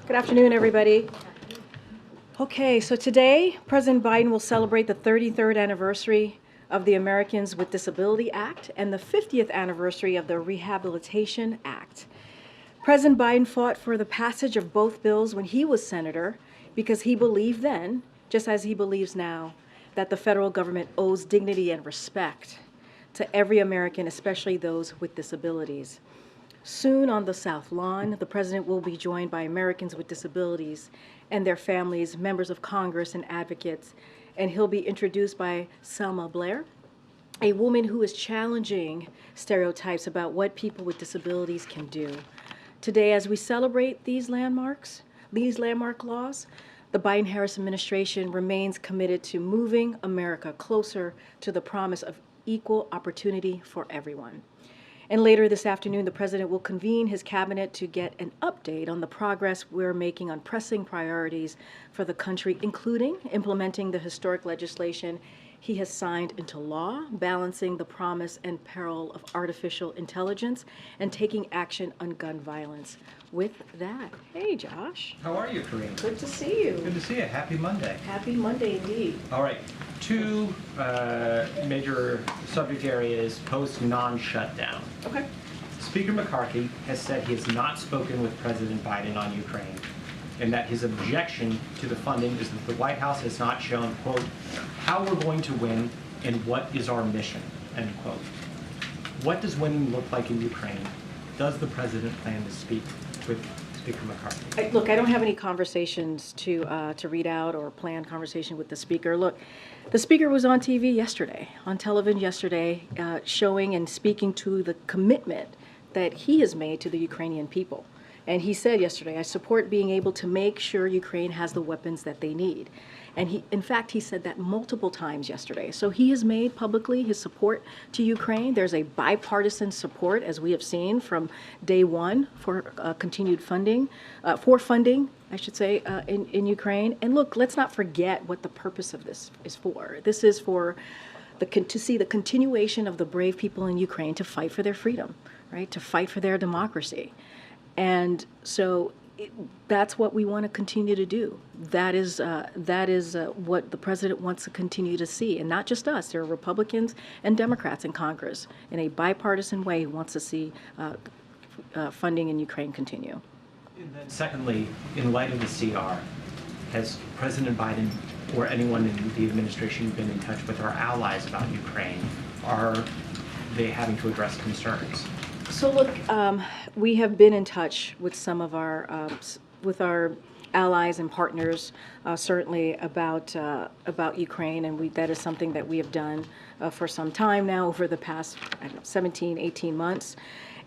Good afternoon, everybody. Okay, so today, President Biden will celebrate the 33rd anniversary of the Americans with Disability Act and the 50th anniversary of the Rehabilitation Act. President Biden fought for the passage of both bills when he was senator because he believed then, just as he believes now, that the federal government owes dignity and respect to every American, especially those with disabilities. Soon on the South Lawn, the president will be joined by Americans with disabilities and their families, members of Congress, and advocates, and he'll be introduced by Selma Blair, a woman who is challenging stereotypes about what people with disabilities can do. Today, as we celebrate these landmark laws, the Biden-Harris administration remains committed to moving America closer to the promise of equal opportunity for everyone. And later this afternoon, the president will convene his cabinet to get an update on the progress we're making on pressing priorities for the country, including implementing the historic legislation he has signed into law, balancing the promise and peril of artificial intelligence, and taking action on gun violence. With that, hey, Josh. How are you, Karine? Good to see you. Good to see you. Happy Monday. Happy Monday, indeed. All right. Two major subject areas post non-shutdown. Okay. Speaker McCarthy has said he has not spoken with President Biden on Ukraine, and that his objection to the funding is that the White House has not shown, quote, how we're going to win and what is our mission, end quote. What does winning look like in Ukraine? Does the president plan to speak with Speaker McCarthy? Look, I don't have any conversations to read out or plan conversation with the speaker. Look, the speaker was on TV yesterday, on television yesterday, showing and speaking to the commitment that he has made to the Ukrainian people. And he said yesterday, I support being able to make sure Ukraine has the weapons that they need. And in fact, he said that multiple times yesterday. So he has made publicly his support to Ukraine. There's a bipartisan support, as we have seen from day one, for continued funding, in Ukraine. And look, let's not forget what the purpose of this is for. This is for to see the continuation of the brave people in Ukraine to fight for their freedom, right? To fight for their democracy. And so that's what we want to continue to do. That is what the president wants to continue to see, and not just us. There are Republicans and Democrats in Congress in a bipartisan way who wants to see funding in Ukraine continue. And then secondly, in light of the CR, has President Biden or anyone in the administration been in touch with our allies about Ukraine? Are they having to address concerns? So look, we have been in touch with some of our allies and partners, certainly about Ukraine, and that is something that we have done for some time now, over the past 17, 18 months.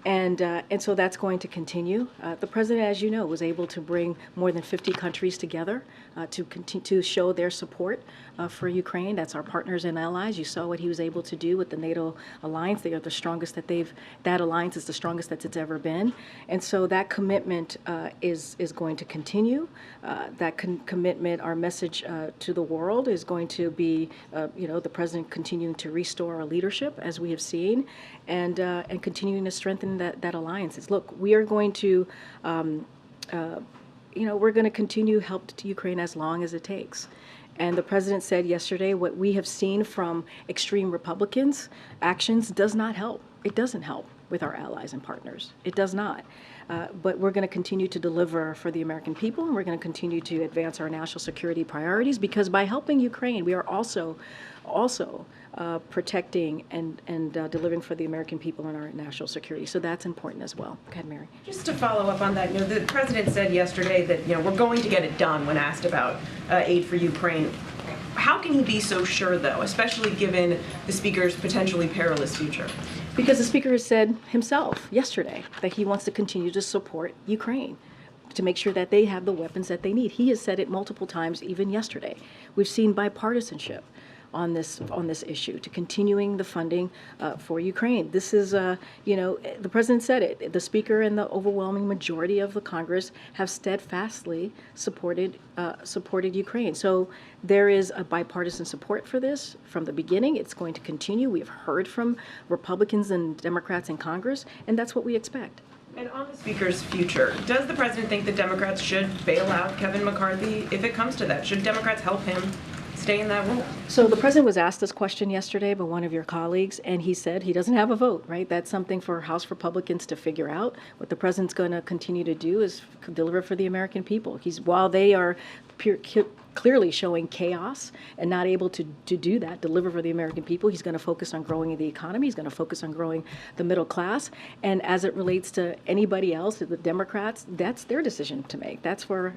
And so that's going to continue. The president, as you know, was able to bring more than 50 countries together to show their support for Ukraine. That's our partners and allies. You saw what he was able to do with the NATO alliance. They are the strongest that alliance is the strongest that it's ever been. And so that commitment is going to continue. That commitment, our message to the world is going to be, the president continuing to restore our leadership, as we have seen, and continuing to strengthen that alliance. Look, we are going to, we're going to continue help to Ukraine as long as it takes. And the president said yesterday, what we have seen from extreme Republicans' actions does not help. It doesn't help with our allies and partners. It does not. But we're going to continue to deliver for the American people, and we're going to continue to advance our national security priorities, because by helping Ukraine, we are also protecting and delivering for the American people and our national security. So that's important as well. Go ahead, Mary. Just to follow up on that, the president said yesterday that we're going to get it done when asked about aid for Ukraine. How can he be so sure, though, especially given the speaker's potentially perilous future? Because the speaker has said himself yesterday that he wants to continue to support Ukraine, to make sure that they have the weapons that they need. He has said it multiple times, even yesterday. We've seen bipartisanship on this issue, to continuing the funding for Ukraine. This is, the president said it. The speaker and the overwhelming majority of the Congress have steadfastly supported Ukraine. So there is a bipartisan support for this from the beginning. It's going to continue. We have heard from Republicans and Democrats in Congress, and that's what we expect. And on the Speaker's future, does the President think that Democrats should bail out Kevin McCarthy if it comes to that? Should Democrats help him stay in that role? So the president was asked this question yesterday by one of your colleagues, and he said he doesn't have a vote, right? That's something for House Republicans to figure out. What the president's going to continue to do is deliver for the American people. While they are clearly showing chaos and not able to do that, deliver for the American people, he's going to focus on growing the economy. He's going to focus on growing the middle class. And as it relates to anybody else, the Democrats, that's their decision to make. That's for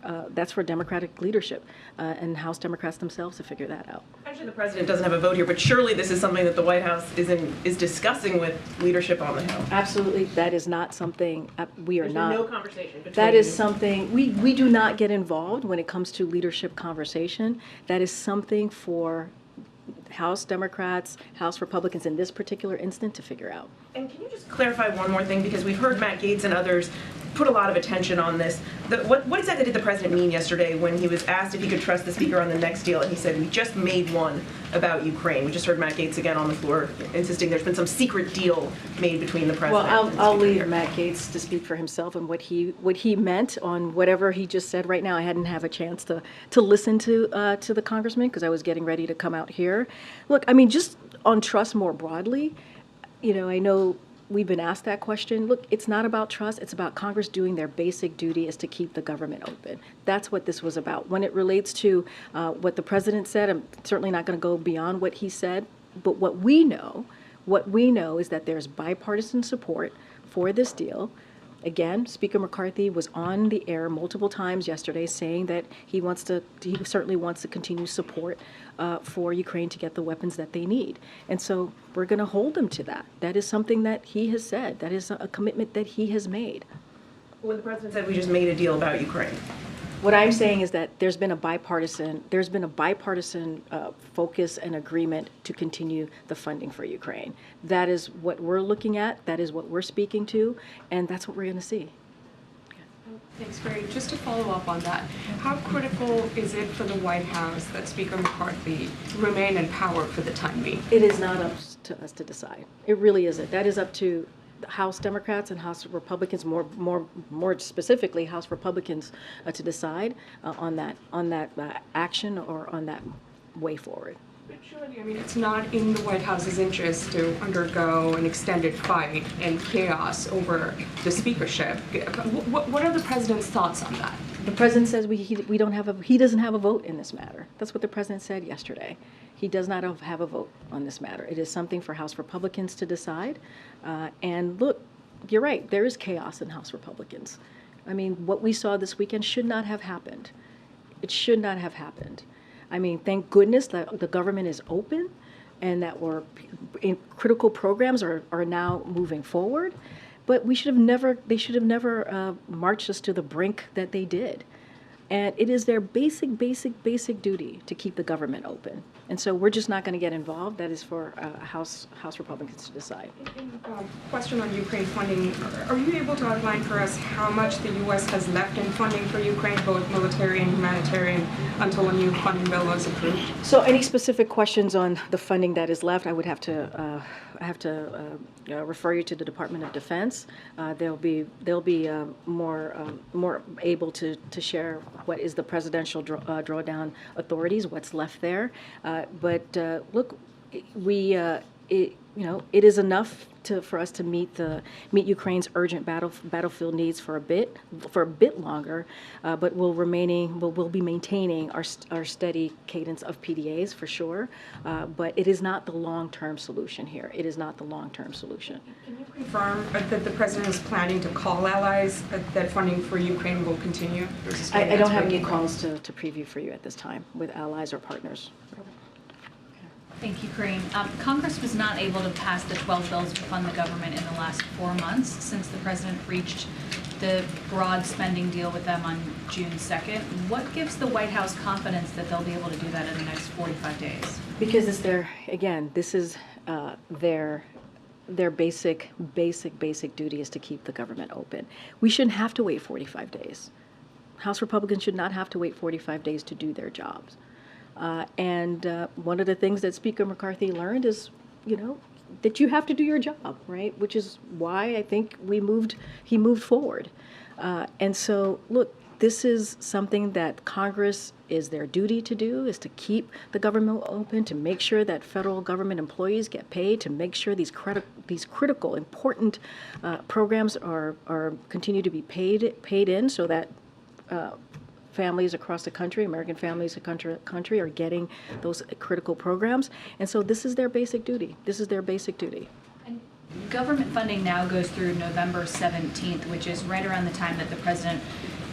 Democratic leadership and House Democrats themselves to figure that out. Actually, the President doesn't have a vote here, but surely this is something that the White House is discussing with leadership on the Hill. Absolutely, that is not something we are There's not. been no conversation between. That is something we do not get involved when it comes to leadership conversation. That is something for House Democrats, House Republicans in this particular instance to figure out. And can you just clarify one more thing, because we've heard Matt Gaetz and others put a lot of attention on this. What exactly did the President mean yesterday when he was asked if he could trust the Speaker on the next deal, and he said, we just made one about Ukraine? We just heard Matt Gaetz again on the floor insisting there's been some secret deal made between the President and the Speaker. Well, I'll leave here. Matt Gaetz to speak for himself and what he meant on whatever he just said right now. I hadn't had a chance to listen to the Congressman because I was getting ready to come out here. Look, I mean, just on trust more broadly, I know we've been asked that question. Look, it's not about trust. It's about Congress doing their basic duty is to keep the government open. That's what this was about. When it relates to what the president said, I'm certainly not going to go beyond what he said. But what we know is that there's bipartisan support for this deal. Again, Speaker McCarthy was on the air multiple times yesterday saying that he certainly wants to continue support for Ukraine to get the weapons that they need. And so we're going to hold him to that. That is something that he has said. That is a commitment that he has made. When the President said we just made a deal about Ukraine. What I'm saying is that there's been a bipartisan focus and agreement to continue the funding for Ukraine. That is what we're looking at. That is what we're speaking to, and that's what we're going to see. Thanks, Karine. Just to follow up on that, how critical is it for the White House that Speaker McCarthy remain in power for the time being? It is not up to us to decide. It really isn't. That is up to House Democrats and House Republicans, more specifically House Republicans, to decide on that action or on that way forward. But surely, I mean, it's not in the White House's interest to undergo an extended fight and chaos over the speakership. What are the president's thoughts on that? The president says he doesn't have a vote in this matter. That's what the president said yesterday. He does not have a vote on this matter. It is something for House Republicans to decide. And look, you're right, there is chaos in House Republicans. I mean, what we saw this weekend should not have happened. It should not have happened. I mean, thank goodness that the government is open and that critical programs are now moving forward. But they should have never marched us to the brink that they did. And it is their basic duty to keep the government open. And so we're just not going to get involved. That is for House Republicans to decide. Question on Ukraine funding. Are you able to outline for us how much the U.S. has left in funding for Ukraine, both military and humanitarian, until a new funding bill is approved? So any specific questions on the funding that is left, I would have to refer you to the Department of Defense. They'll be more able to share what is the presidential drawdown authorities, what's left there. But look, it is enough for us to meet Ukraine's urgent battlefield needs for a bit longer, but we'll be maintaining our steady cadence of PDAs for sure. But it is not the long-term solution here. It is not the long-term solution. Can you confirm that the president is planning to call allies that funding for Ukraine will continue? I don't have any calls to preview for you at this time with allies or partners. Thank you, Karine. Congress was not able to pass the 12 bills to fund the government in the last 4 months since the president reached the broad spending deal with them on June 2nd. What gives the White House confidence that they'll be able to do that in the next 45 days? Because this is their basic duty is to keep the government open. We shouldn't have to wait 45 days. House Republicans should not have to wait 45 days to do their jobs. And one of the things that Speaker McCarthy learned is, that you have to do your job, right? Which is why I think he moved forward. And so, look, this is something that Congress is their duty to do, is to keep the government open, to make sure that federal government employees get paid, to make sure these critical, important programs are continue to be paid in, so that families across the country, American families across the country, are getting those critical programs. And so this is their basic duty. This is their basic duty. And government funding now goes through November 17th, which is right around the time that the president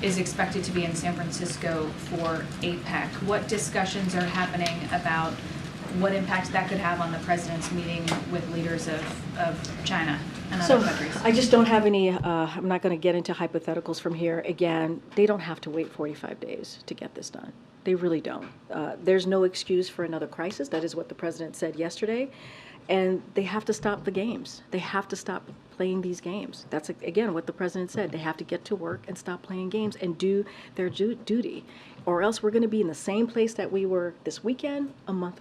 is expected to be in San Francisco for APEC. What discussions are happening about what impact that could have on the president's meeting with leaders of China and other countries? I just don't have any, I'm not going to get into hypotheticals from here. Again, they don't have to wait 45 days to get this done. They really don't. There's no excuse for another crisis. That is what the president said yesterday. And they have to stop the games. They have to stop playing these games. That's, again, what the president said. They have to get to work and stop playing games and do their duty. Or else we're going to be in the same place that we were this weekend a month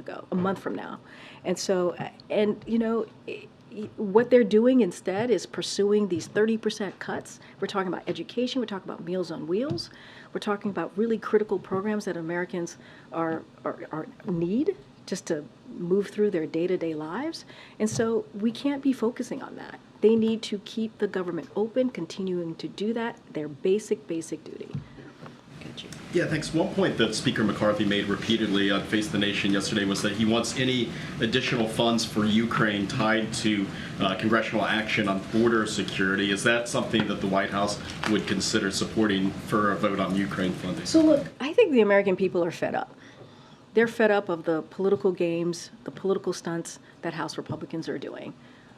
from now. And so, what they're doing instead is pursuing these 30% cuts. We're talking about education. We're talking about Meals on Wheels. We're talking about really critical programs that Americans need just to move through their day-to-day lives. And so we can't be focusing on that. They need to keep the government open, continuing to do that, their basic duty. Yeah, thanks. One point that Speaker McCarthy made repeatedly on Face the Nation yesterday was that he wants any additional funds for Ukraine tied to congressional action on border security. Is that something that the White House would consider supporting for a vote on Ukraine funding? So look, I think the American people are fed up. They're fed up of the political games, the political stunts that House Republicans are doing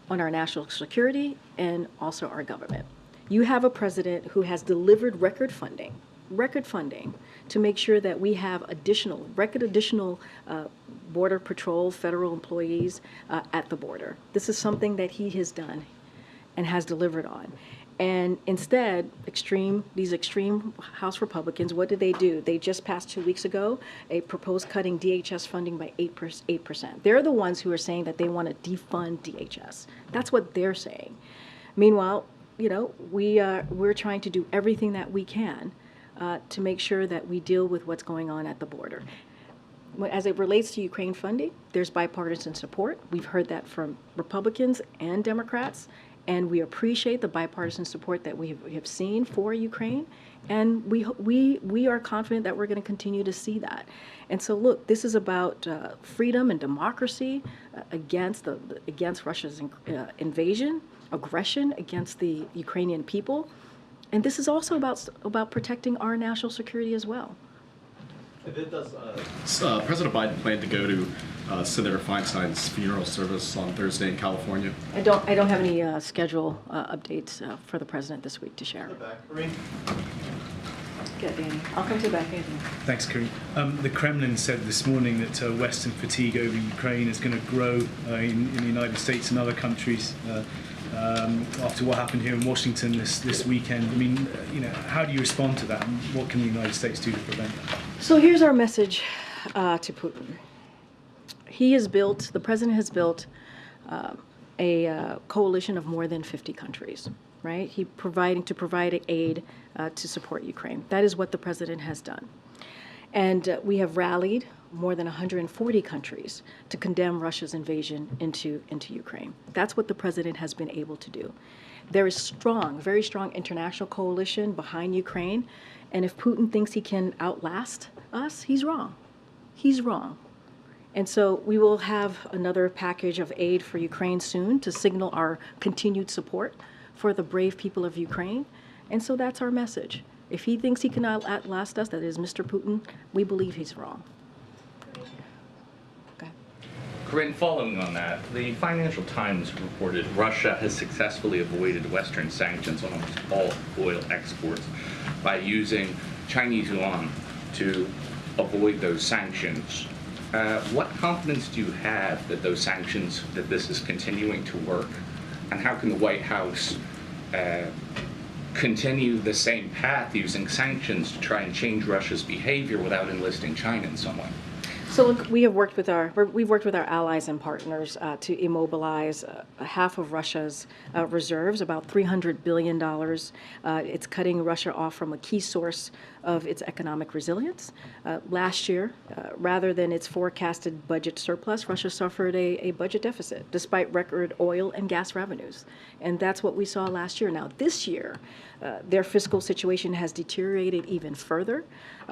on our national security and also our government. You have a president who has delivered record funding to make sure that we have additional Border Patrol federal employees at the border. This is something that he has done and has delivered on. And instead, these extreme House Republicans, what did they do? They just passed 2 weeks ago a proposed cutting DHS funding by 8%. They're the ones who are saying that they want to defund DHS. That's what they're saying. Meanwhile, we're trying to do everything that we can to make sure that we deal with what's going on at the border. As it relates to Ukraine funding, there's bipartisan support. We've heard that from Republicans and Democrats. And we appreciate the bipartisan support that we have seen for Ukraine, and we are confident that we're going to continue to see that. And so, look, this is about freedom and democracy against Russia's invasion, aggression against the Ukrainian people, and this is also about protecting our national security as well. Does President Biden plan to go to Senator Feinstein's funeral service on Thursday in California? I don't have any schedule updates for the president this week to share. Karine? Good, Danny. I'll come to the back, Anthony. Thanks, Karine. The Kremlin said this morning that Western fatigue over Ukraine is going to grow in the United States and other countries after what happened here in Washington this weekend. I mean, how do you respond to that, and what can the United States do to prevent that? So here's our message to Putin. The president has built a coalition of more than 50 countries, right? He provide aid to support Ukraine. That is what the president has done. And we have rallied more than 140 countries to condemn Russia's invasion into Ukraine. That's what the president has been able to do. There is very strong international coalition behind Ukraine. And if Putin thinks he can outlast us, he's wrong. He's wrong. And so we will have another package of aid for Ukraine soon to signal our continued support for the brave people of Ukraine. And so that's our message. If he thinks he can outlast us, that is Mr. Putin, we believe he's wrong. Okay. Karine, following on that, the Financial Times reported Russia has successfully avoided Western sanctions on almost all oil exports by using Chinese yuan to avoid those sanctions. What confidence do you have that that this is continuing to work? And how can the White House continue the same path using sanctions to try and change Russia's behavior without enlisting China in some way? So look, we've worked with our allies and partners to immobilize half of Russia's reserves, about $300 billion. It's cutting Russia off from a key source of its economic resilience. Last year, rather than its forecasted budget surplus, Russia suffered a budget deficit despite record oil and gas revenues. And that's what we saw last year. Now, this year, their fiscal situation has deteriorated even further.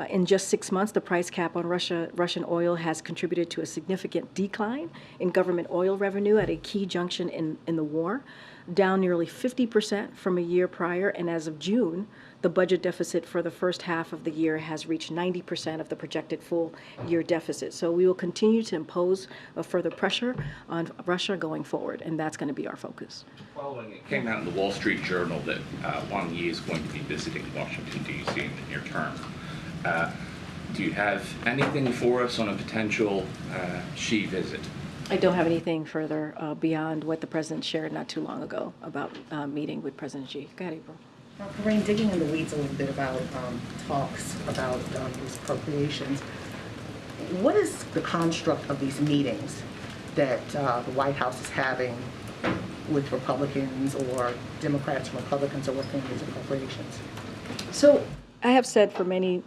In just 6 months, the price cap on Russian oil has contributed to a significant decline in government oil revenue at a key junction in the war, down nearly 50% from a year prior. And as of June, the budget deficit for the first half of the year has reached 90% of the projected full year deficit. So we will continue to impose further pressure on Russia going forward, and that's going to be our focus. Following, it came out in the Wall Street Journal that Wang Yi is going to be visiting Washington, D.C. in the near term. Do you have anything for us on a potential Xi visit? I don't have anything further beyond what the president shared not too long ago about meeting with President Xi. Go ahead, April. Karine, digging in the weeds a little bit about talks about these appropriations, what is the construct of these meetings that the White House is having with Republicans or Democrats and Republicans are working on these appropriations? So I have said for many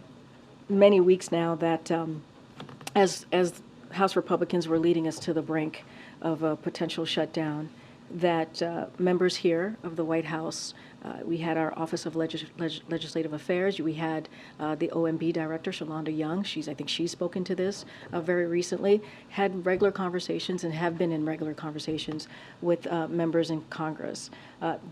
weeks now that as House Republicans were leading us to the brink of a potential shutdown, that members here of the White House, we had our Office of Legislative Affairs, we had the OMB Director, Shalonda Young, I think she's spoken to this very recently, had regular conversations and have been in regular conversations with members in Congress.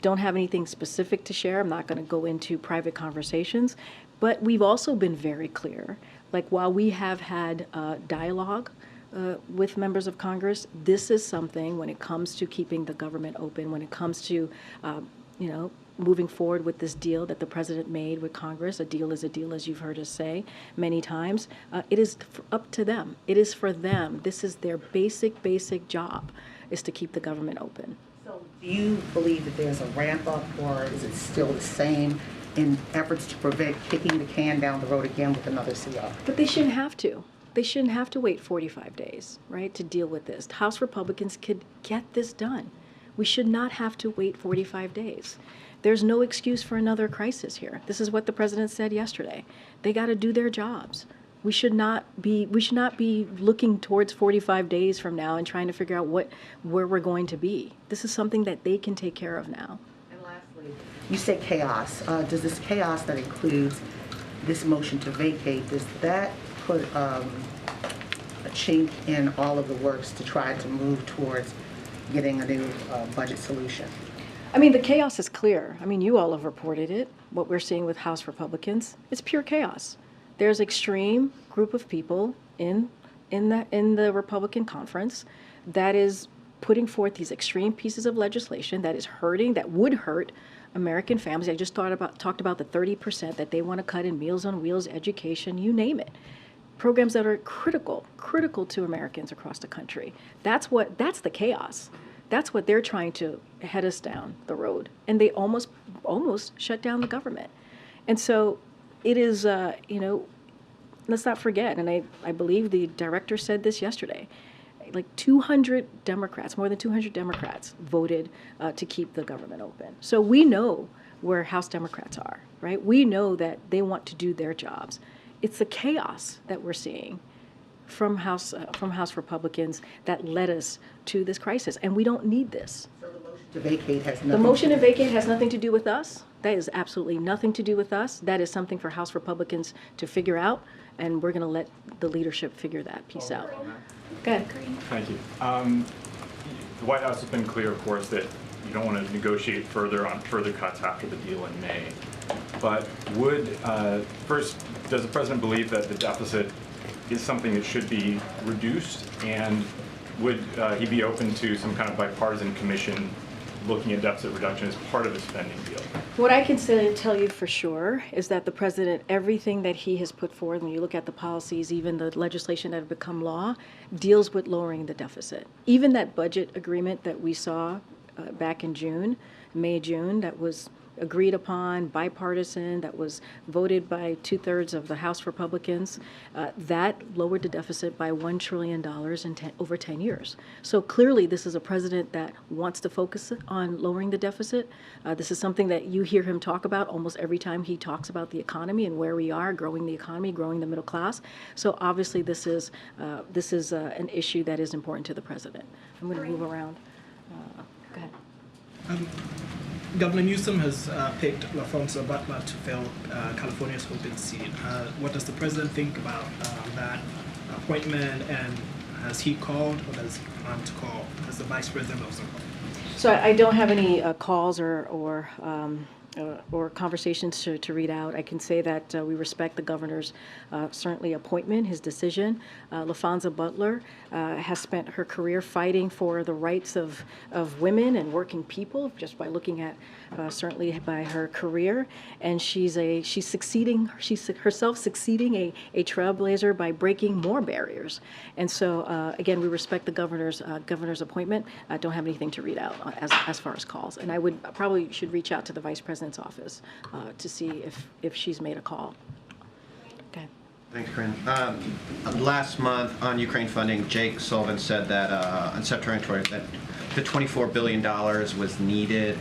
Don't have anything specific to share. I'm not going to go into private conversations, but we've also been very clear, like while we have had dialogue with members of Congress, this is something when it comes to keeping the government open, when it comes to, moving forward with this deal that the president made with Congress. A deal is a deal, as you've heard us say many times. It is up to them. It is for them. This is their basic job, is to keep the government open. So do you believe that there's a ramp up, or is it still the same in efforts to prevent kicking the can down the road again with another CR? But they shouldn't have to. They shouldn't have to wait 45 days, right, to deal with this. House Republicans could get this done. We should not have to wait 45 days. There's no excuse for another crisis here. This is what the president said yesterday. They got to do their jobs. We should not be looking towards 45 days from now and trying to figure out where we're going to be. This is something that they can take care of now. And lastly, you say chaos. Does this chaos that includes this motion to vacate, does that put a chink in all of the works to try to move towards getting a new budget solution? I mean, the chaos is clear. I mean, you all have reported it, what we're seeing with House Republicans. It's pure chaos. There's extreme group of people in the Republican conference that is putting forth these extreme pieces of legislation that would hurt American families. I just talked about the 30% that they want to cut in Meals on Wheels, education, you name it. Programs that are critical to Americans across the country. That's the chaos. That's what they're trying to head us down the road. And they almost shut down the government. And so it is, let's not forget, and I believe the director said this yesterday, like 200 Democrats, more than 200 Democrats voted to keep the government open. So we know where House Democrats are, right? We know that they want to do their jobs. It's the chaos that we're seeing from House Republicans that led us to this crisis, and we don't need this. So the motion to vacate has nothing. The motion to vacate has nothing to do with us. That is absolutely nothing to do with us. That is something for House Republicans to figure out, and we're going to let the leadership figure that piece out. Go ahead. Thank you. The White House has been clear, of course, that you don't want to negotiate further on further cuts after the deal in May. But first, does the president believe that the deficit is something that should be reduced, and would he be open to some kind of bipartisan commission looking at deficit reduction as part of the spending deal? What I can tell you for sure is that the president, everything that he has put forward, when you look at the policies, even the legislation that have become law, deals with lowering the deficit. Even that budget agreement that we saw back in June, May, June, that was agreed upon, bipartisan, that was voted by 2/3 of the House Republicans, that lowered the deficit by $1 trillion in over 10 years. So clearly, this is a president that wants to focus on lowering the deficit. This is something that you hear him talk about almost every time he talks about the economy and where we are, growing the economy, growing the middle class. So obviously, this is an issue that is important to the president. I'm going to move around. Go ahead. Governor Newsom has picked LaFonso Butler to fill California's open seat. What does the president think about that appointment, and has he called, or does he plan to call? Has the vice president also called? So I don't have any calls or conversations to read out. I can say that we respect the governor's certainly appointment, his decision. LaFonso Butler has spent her career fighting for the rights of women and working people, just by looking at certainly by her career. And she's herself succeeding a trailblazer by breaking more barriers. And so again, we respect the governor's appointment. I don't have anything to read out as far as calls. And I probably should reach out to the vice president's office to see if she's made a call. Okay. Thanks, Karine. Last month on Ukraine funding, Jake Sullivan said that on September 20th that the $24 billion was needed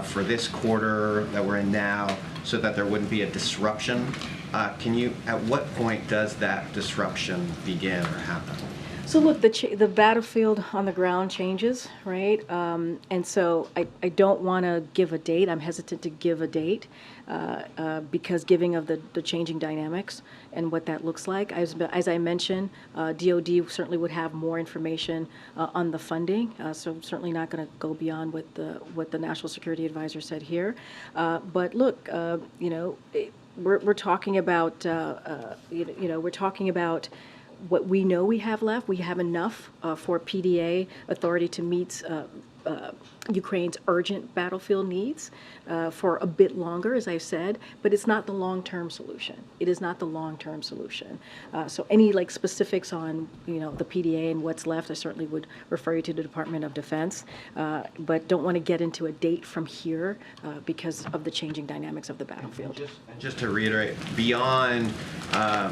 for this quarter that we're in now, so that there wouldn't be a disruption. At what point does that disruption begin or happen? So look, the battlefield on the ground changes, right? And so I don't want to give a date. I'm hesitant to give a date because giving of the changing dynamics and what that looks like. As I mentioned, DOD certainly would have more information on the funding. So I'm certainly not going to go beyond what the National Security Advisor said here. But look, we're talking about we're talking about what we know we have left. We have enough for PDA authority to meet Ukraine's urgent battlefield needs for a bit longer, as I've said, but it's not the long-term solution. It is not the long-term solution. So any specifics on the PDA and what's left, I certainly would refer you to the Department of Defense, but don't want to get into a date from here because of the changing dynamics of the battlefield. Just to reiterate, beyond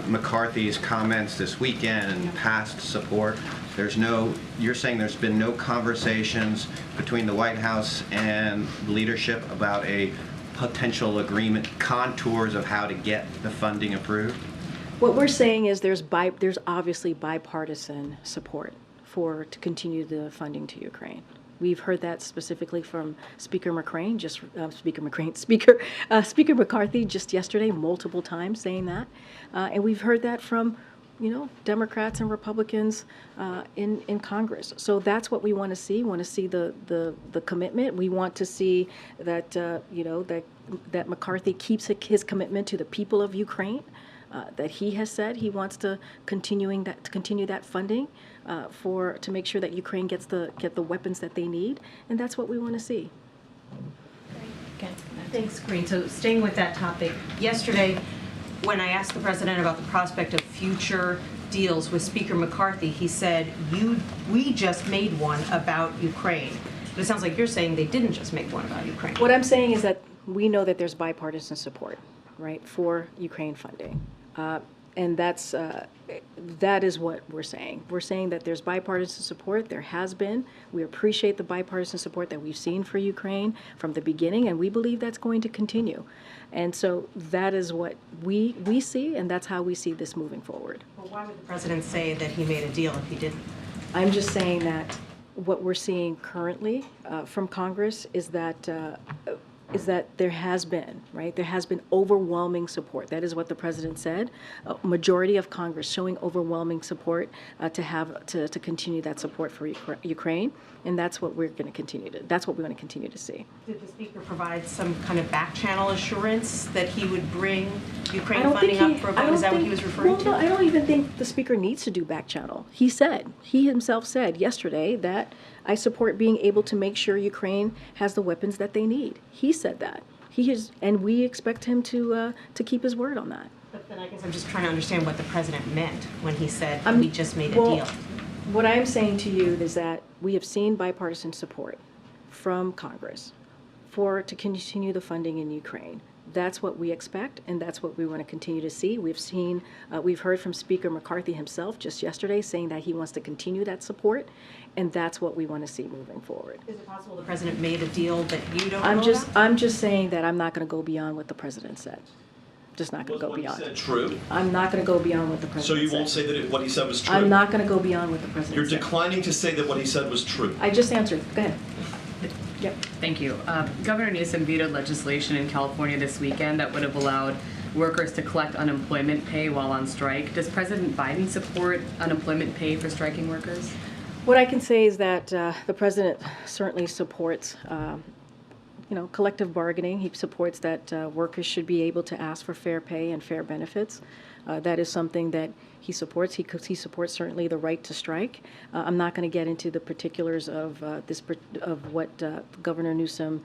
McCarthy's comments this weekend and past support, you're saying there's been no conversations between the White House and leadership about a potential agreement, contours of how to get the funding approved? What we're saying is there's obviously bipartisan support to continue the funding to Ukraine. We've heard that specifically from Speaker McCrane, Speaker McCarthy just yesterday, multiple times saying that, and we've heard that from Democrats and Republicans in Congress. So that's what we want to see. We want to see the commitment. We want to see that that McCarthy keeps his commitment to the people of Ukraine. That he has said he wants to continue that funding to make sure that Ukraine get the weapons that they need, and that's what we want to see. Okay. Thanks, Karine. So staying with that topic, yesterday, when I asked the president about the prospect of future deals with Speaker McCarthy, he said, we just made one about Ukraine. But it sounds like you're saying they didn't just make one about Ukraine. What I'm saying is that we know that there's bipartisan support, right, for Ukraine funding. And that is what we're saying. We're saying that there's bipartisan support. There has been. We appreciate the bipartisan support that we've seen for Ukraine from the beginning, and we believe that's going to continue. And so that is what we see, and that's how we see this moving forward. Well, why would the president say that he made a deal if he didn't? I'm just saying that what we're seeing currently from Congress is that there has been, right? There has been overwhelming support. That is what the president said. A majority of Congress showing overwhelming support to continue that support for Ukraine, and that's what we're going to continue to. That's what we want to continue to see. Did the speaker provide some kind of back channel assurance that he would bring Ukraine I funding up for a vote? Is that what he was referring to? No, I don't even think the speaker needs to do back channel. He himself said yesterday that I support being able to make sure Ukraine has the weapons that they need. He said that. And we expect him to keep his word on that. But then I guess I'm just trying to understand what the president meant when he said we just made a deal. What I'm saying to you is that we have seen bipartisan support from Congress to continue the funding in Ukraine. That's what we expect, and that's what we want to continue to see. We've heard from Speaker McCarthy himself just yesterday saying that he wants to continue that support, and that's what we want to see moving forward. Is it possible the president made a deal that you don't I'm know just about? saying that I'm not going to go beyond what the president said. Just not going to go Was what beyond. he said true? I'm not going to go beyond what the president So said. you won't say that what he said was true? I'm not going to go beyond what the president You're said. declining to say that what he said was true. I just answered. Go ahead. Yep. Thank you. Governor Newsom vetoed legislation in California this weekend that would have allowed workers to collect unemployment pay while on strike. Does President Biden support unemployment pay for striking workers? What I can say is that the president certainly supports, collective bargaining. He supports that workers should be able to ask for fair pay and fair benefits. That is something that he supports. He supports certainly the right to strike. I'm not going to get into the particulars of what Governor Newsom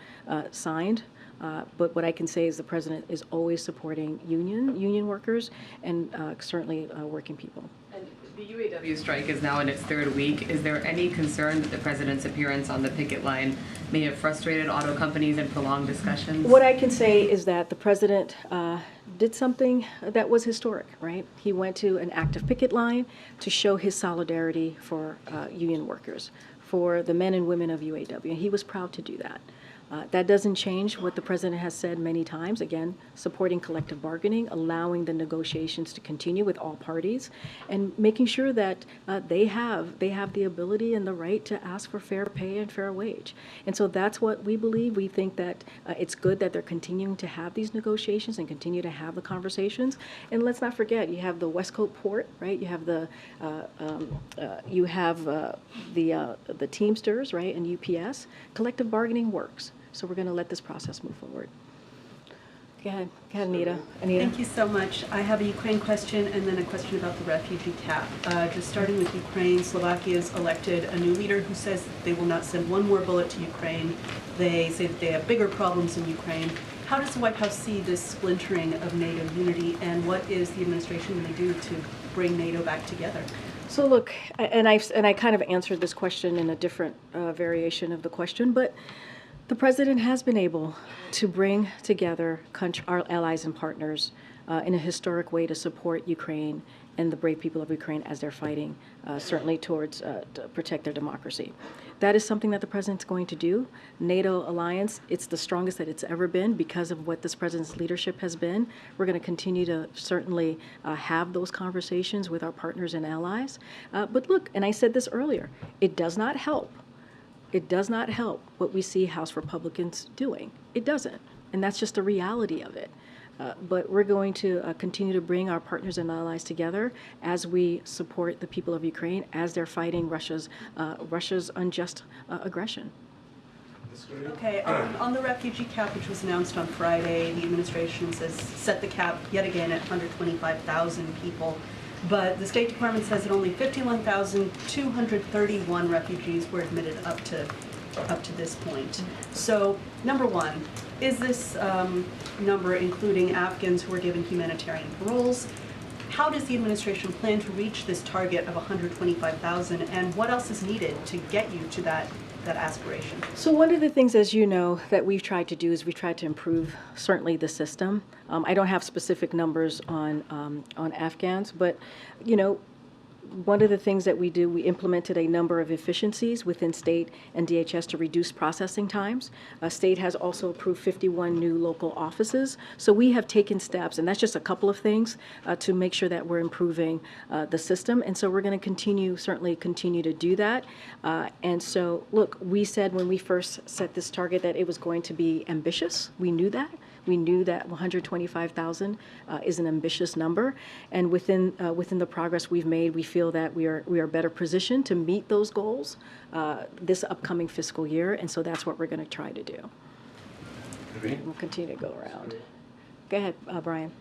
signed. But what I can say is the president is always supporting union workers and certainly working people. And the UAW strike is now in its third week. Is there any concern that the president's appearance on the picket line may have frustrated auto companies and prolonged discussions? What I can say is that the president did something that was historic, right? He went to an active picket line to show his solidarity for union workers, for the men and women of UAW, and he was proud to do that. That doesn't change what the president has said many times, again, supporting collective bargaining, allowing the negotiations to continue with all parties, and making sure that they have the ability and the right to ask for fair pay and fair wage. And so that's what we believe. We think that it's good that they're continuing to have these negotiations and continue to have the conversations. And let's not forget, you have the West Coast Port, right? You have the Teamsters, right, and UPS. Collective bargaining works. So we're going to let this process move forward. Go ahead, Anita. Thank you so much. I have a Ukraine question and then a question about the refugee cap. Just starting with Ukraine, Slovakia's elected a new leader who says they will not send one more bullet to Ukraine. They say that they have bigger problems in Ukraine. How does the White House see this splintering of NATO unity, and what is the administration going to do to bring NATO back together? So look, and I kind of answered this question in a different variation of the question, but the president has been able to bring together our allies and partners in a historic way to support Ukraine and the brave people of Ukraine as they're fighting, certainly towards to protect their democracy. That is something that the president's going to do. NATO alliance, it's the strongest that it's ever been because of what this president's leadership has been. We're going to continue to certainly have those conversations with our partners and allies. But look, and I said this earlier, it does not help. It does not help what we see House Republicans doing. It doesn't. And that's just the reality of it. But we're going to continue to bring our partners and allies together as we support the people of Ukraine as they're fighting Russia's unjust aggression. Okay, on the refugee cap, which was announced on Friday, the administration says set the cap yet again at 125,000 people. But the State Department says that only 51,231 refugees were admitted up to this point. So, number one, is this number including Afghans who are given humanitarian paroles? How does the administration plan to reach this target of 125,000, and what else is needed to get you to that aspiration? So one of the things, as you know, that we've tried to do is we've tried to improve certainly the system. I don't have specific numbers on Afghans, but one of the things that we do, we implemented a number of efficiencies within state and DHS to reduce processing times. State has also approved 51 new local offices. So we have taken steps, and that's just a couple of things, to make sure that we're improving the system. And so we're going to certainly continue to do that. And so, look, we said when we first set this target that it was going to be ambitious. We knew that. We knew that 125,000 is an ambitious number, and within the progress we've made, we feel that we are better positioned to meet those goals this upcoming fiscal year, and so that's what we're going to try to do. We'll continue to go around. Go ahead, Brian.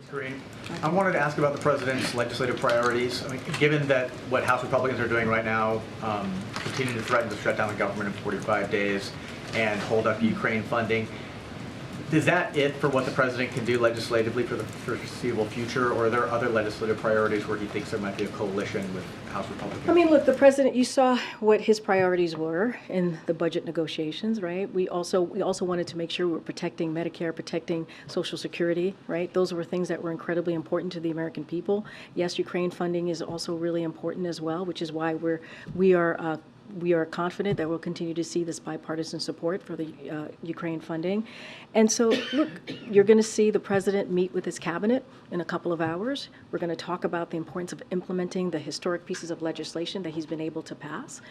Karine, I wanted to ask about the president's legislative priorities. I mean, given that what House Republicans are doing right now, continuing to threaten to shut down the government in 45 days and hold up Ukraine funding, Is that it for what the president can do legislatively for the foreseeable future, or are there other legislative priorities where he thinks there might be a coalition with House Republicans? I mean, look, the president, you saw what his priorities were in the budget negotiations, right? We also wanted to make sure we were protecting Medicare, protecting Social Security, right? Those were things that were incredibly important to the American people. Yes, Ukraine funding is also really important as well, which is why we are confident that we'll continue to see this bipartisan support for the Ukraine funding. And so, look, you're going to see the president meet with his cabinet in a couple of hours. We're going to talk about the importance of implementing the historic pieces of legislation that he's been able to pass.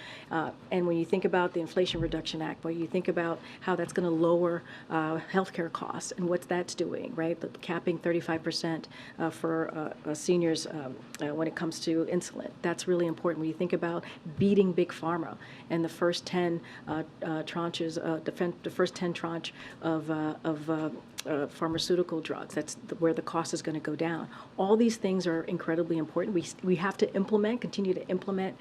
And when you think about the Inflation Reduction Act, when you think about how that's going to lower healthcare costs and what that's doing, right? The capping 35% for seniors when it comes to insulin. That's really important. When you think about beating Big Pharma and the first 10 tranches, the first 10 tranche of pharmaceutical drugs. That's where the cost is going to go down. All these things are incredibly important. We have to continue to implement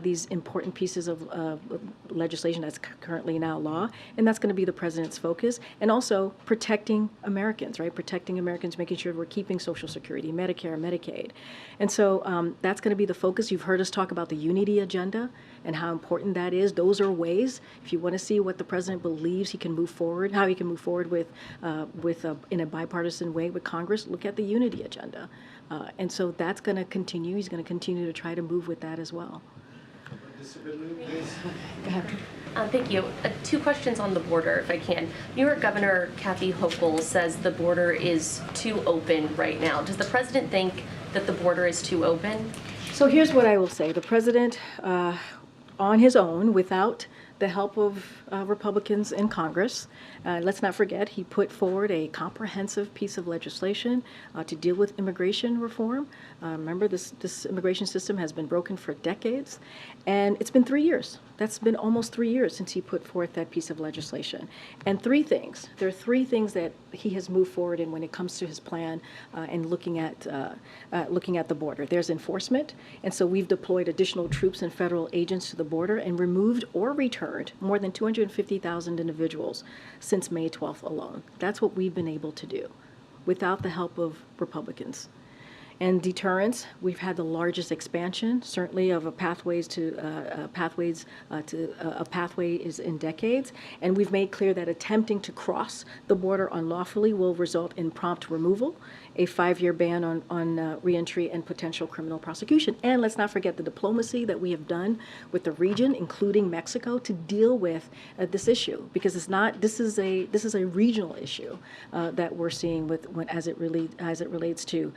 these important pieces of legislation that's currently now law, and that's going to be the president's focus. And also protecting Americans, right? Protecting Americans, making sure we're keeping Social Security, Medicare, Medicaid. And so that's going to be the focus. You've heard us talk about the unity agenda and how important that is. Those are ways, if you want to see what the president believes he can move forward, how he can move forward in a bipartisan way with Congress, look at the unity agenda. And so that's going to continue. He's going to continue to try to move with that as well. Go ahead. Thank you. 2 questions on the border, if I can. New York Governor Kathy Hochul says the border is too open right now. Does the president think that the border is too open? So here's what I will say. The president, on his own, without the help of Republicans in Congress, let's not forget, he put forward a comprehensive piece of legislation to deal with immigration reform. Remember, this immigration system has been broken for decades, and it's been 3 years. That's been almost 3 years since he put forth that piece of legislation. And there are 3 things that he has moved forward in when it comes to his plan and looking at the border. There's enforcement, and so we've deployed additional troops and federal agents to the border and removed or returned more than 250,000 individuals since May 12th alone. That's what we've been able to do without the help of Republicans. And deterrence, we've had the largest expansion, certainly, of a pathway is in decades. And we've made clear that attempting to cross the border unlawfully will result in prompt removal, a 5-year ban on reentry, and potential criminal prosecution. And let's not forget the diplomacy that we have done with the region, including Mexico, to deal with this issue, because this is a regional issue that we're seeing as it relates to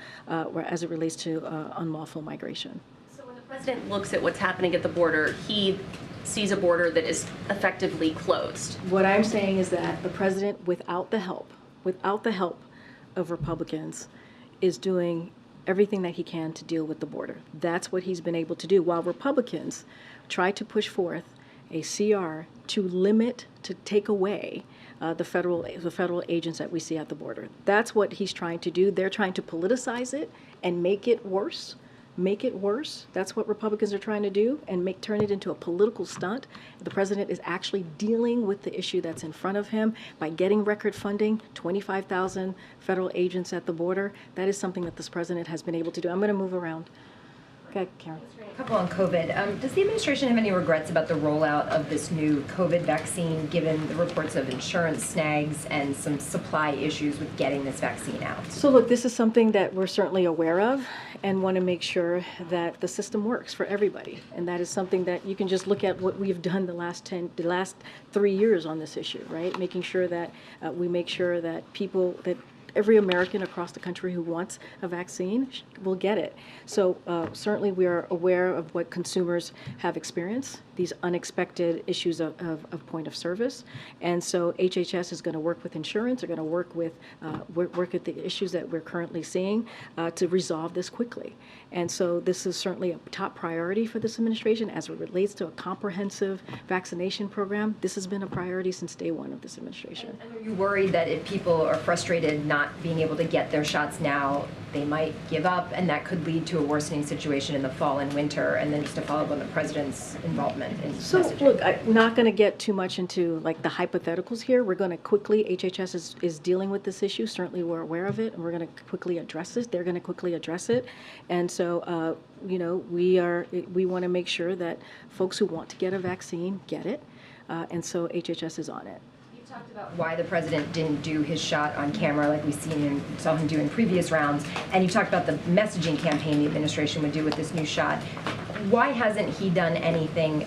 unlawful migration. So when the president looks at what's happening at the border, he sees a border that is effectively closed. What I'm saying is that the president, without the help of Republicans, is doing everything that he can to deal with the border. That's what he's been able to do, while Republicans try to push forth a CR to take away the federal agents that we see at the border. That's what he's trying to do. They're trying to politicize it and make it worse. That's what Republicans are trying to do, and turn it into a political stunt. The president is actually dealing with the issue that's in front of him by getting record funding, 25,000 federal agents at the border. That is something that this president has been able to do. I'm going to move around. Okay, Karen. A couple on COVID. Does the administration have any regrets about the rollout of this new COVID vaccine, given the reports of insurance snags and some supply issues with getting this vaccine out? So look, this is something that we're certainly aware of and want to make sure that the system works for everybody. And that is something that you can just look at what we've done the last 3 years on this issue, right? Making sure that we make sure that every American across the country who wants a vaccine will get it. So certainly we are aware of what consumers have experienced, these unexpected issues of point of service. And so HHS is going to work with insurance, they're going to work with the issues that we're currently seeing to resolve this quickly. And so this is certainly a top priority for this administration as it relates to a comprehensive vaccination program. This has been a priority since day one of this administration. And are you worried that if people are frustrated not being able to get their shots now, they might give up, and that could lead to a worsening situation in the fall and winter. And then just to follow up on the president's involvement in So, messaging. look, I'm not going to get too much into like the hypotheticals here. We're going to quickly, HHS is dealing with this issue. Certainly we're aware of it, and we're going to quickly address it. They're going to quickly address it. And so, we want to make sure that folks who want to get a vaccine get it. And so HHS is on it. You talked about why the president didn't do his shot on camera like we saw him do in previous rounds, and you talked about the messaging campaign the administration would do with this new shot. Why hasn't he done anything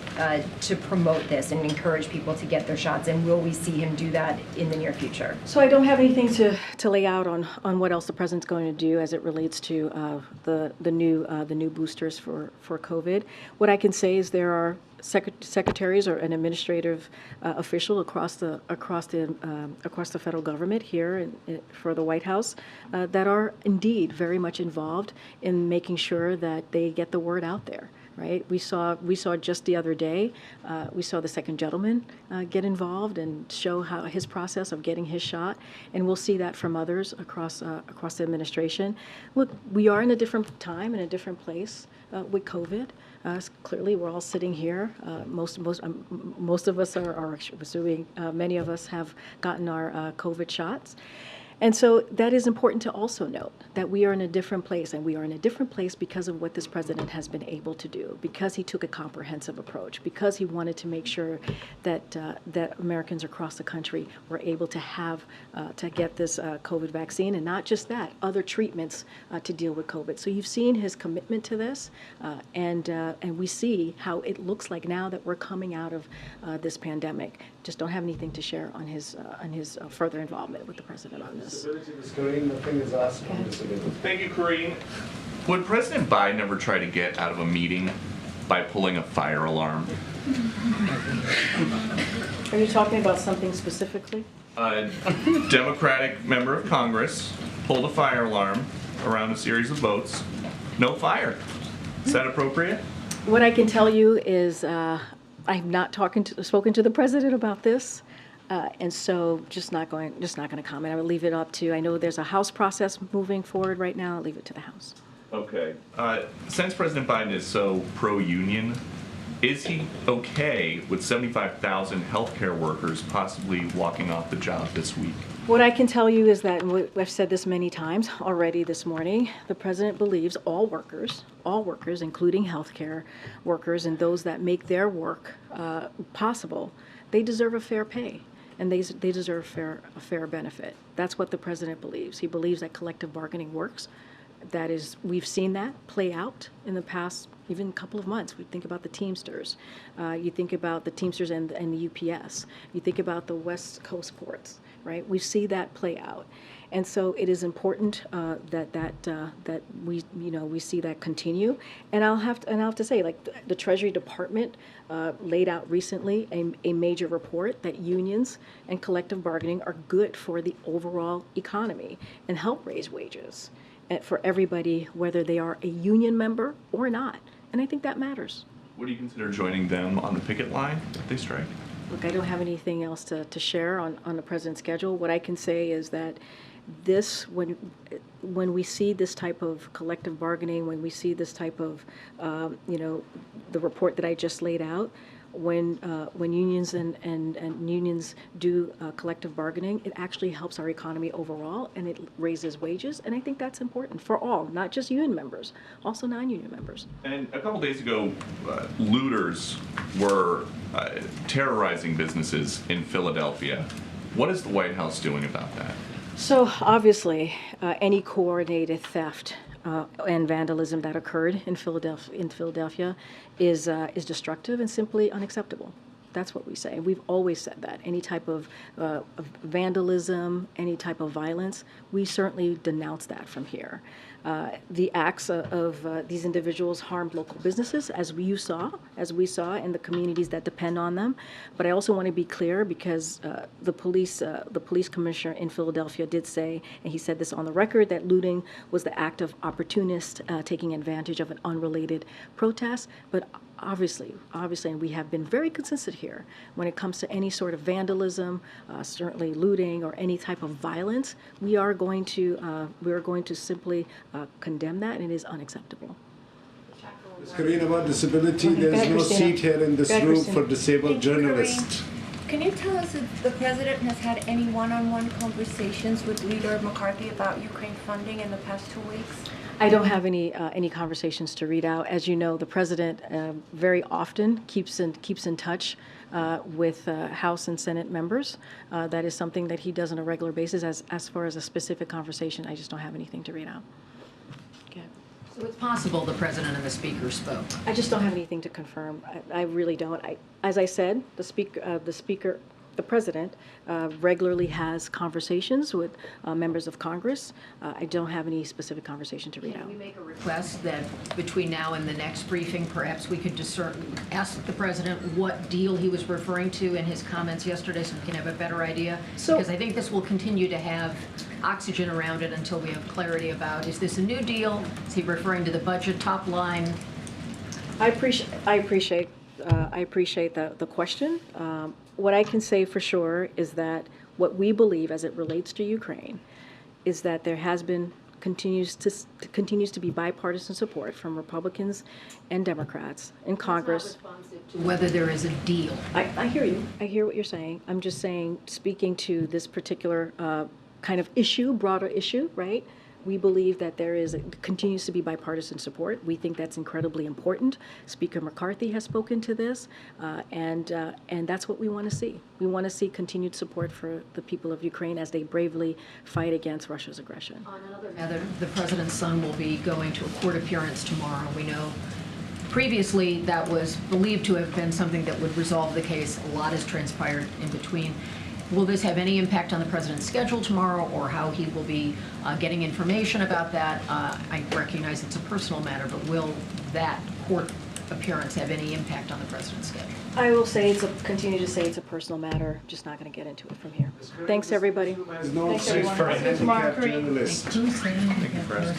to promote this and encourage people to get their shots, and will we see him do that in the near future? So I don't have anything to lay out on what else the president's going to do as it relates to the new boosters for COVID. What I can say is there are secretaries or an administrative official across the federal government here for the White House that are indeed very much involved in making sure that they get the word out there. Right? We saw just the other day, we saw the second gentleman get involved and show how his process of getting his shot, and we'll see that from others across the administration. Look, we are in a different time and a different place with COVID. Clearly, we're all sitting here. Most of us are assuming many of us have gotten our COVID shots. And so that is important to also note that we are in a different place, and we are in a different place because of what this president has been able to do, because he took a comprehensive approach, because he wanted to make sure that Americans across the country were able to have to get this COVID vaccine, and not just that, other treatments to deal with COVID. So you've seen his commitment to this, and we see how it looks like now that we're coming out of this pandemic. Just don't have anything to share on his further involvement with the president on this. Thank you, Karine. Would President Biden ever try to get out of a meeting by pulling a fire alarm? Are you talking about something specifically? A Democratic member of Congress pulled a fire alarm around a series of votes. No fire. Is that appropriate? What I can tell you is I've not spoken to the president about this. And so just not going to comment. I would leave it up to, I know there's a House process moving forward right now. I'll leave it to the House. Okay. Since President Biden is so pro-union, is he okay with 75,000 healthcare workers possibly walking off the job this week? What I can tell you is that, and I've said this many times already this morning, the president believes all workers, including healthcare workers and those that make their work possible, they deserve a fair pay. And they deserve a fair benefit. That's what the president believes. He believes that collective bargaining works. That is, we've seen that play out in the past even couple of months. We think about the Teamsters. You think about the Teamsters and the UPS. You think about the West Coast ports, right? We see that play out. And so it is important that we see that continue. And I'll have to say, like the Treasury Department laid out recently a major report that unions and collective bargaining are good for the overall economy and help raise wages for everybody, whether they are a union member or not. And I think that matters. Would you consider joining them on the picket line if they strike? Look, I don't have anything else to share on the president's schedule. What I can say is that this, when we see this type of collective bargaining, when we see this type of, the report that I just laid out, when unions and unions do collective bargaining, it actually helps our economy overall, and it raises wages, and I think that's important for all, not just union members, also non-union members. And a couple days ago, looters were terrorizing businesses in Philadelphia. What is the White House doing about that? So obviously, any coordinated theft and vandalism that occurred in Philadelphia is destructive and simply unacceptable. That's what we say. We've always said that. Any type of vandalism, any type of violence, we certainly denounce that from here. The acts of these individuals harmed local businesses, as we saw in the communities that depend on them. But I also want to be clear, because the police commissioner in Philadelphia did say, and he said this on the record, that looting was the act of opportunists taking advantage of an unrelated protest. But obviously, and we have been very consistent here when it comes to any sort of vandalism, certainly looting or any type of violence. We are going to simply condemn that, and it is unacceptable. Karine, about disability, Go there's ahead, no Christina. seat here in this Go ahead, room Christina. for disabled Thank you, Karine. journalists. Can you tell us if the president has had any one-on-one conversations with Leader McCarthy about Ukraine funding in the past 2 weeks? I don't have any conversations to read out. As you know, the president very often keeps in touch with House and Senate members. That is something that he does on a regular basis. As far as a specific conversation, I just don't have anything to read out. Okay. So it's possible the president and the speaker spoke. I just don't have anything to confirm. I really don't. As I said, the president regularly has conversations with members of Congress. I don't have any specific conversation to read out. Can we make a request that between now and the next briefing, perhaps we could ask the president what deal he was referring to in his comments yesterday so we can have a better idea? Because I think this will continue to have oxygen around it until we have clarity about, is this a new deal? Is he referring to the budget top line? I appreciate the question. What I can say for sure is that what we believe as it relates to Ukraine is that there has been continues to be bipartisan support from Republicans and Democrats in Congress. To whether there is a deal. I hear you. I hear what you're saying. I'm just saying, speaking to this particular kind of issue, broader issue, right? We believe that continues to be bipartisan support. We think that's incredibly important. Speaker McCarthy has spoken to this, and that's what we want to see. We want to see continued support for the people of Ukraine as they bravely fight against Russia's aggression. On another matter, the president's son will be going to a court appearance tomorrow. We know previously that was believed to have been something that would resolve the case. A lot has transpired in between. Will this have any impact on the president's schedule tomorrow or how he will be getting information about that? I recognize it's a personal matter, but will that court appearance have any impact on the president's schedule? I will say continue to say it's a personal matter. Just not going to get into it from here. Thanks, everybody. There's no Thanks, seat everyone. for a See you tomorrow, handicapped Karine. journalist. Thank you, President.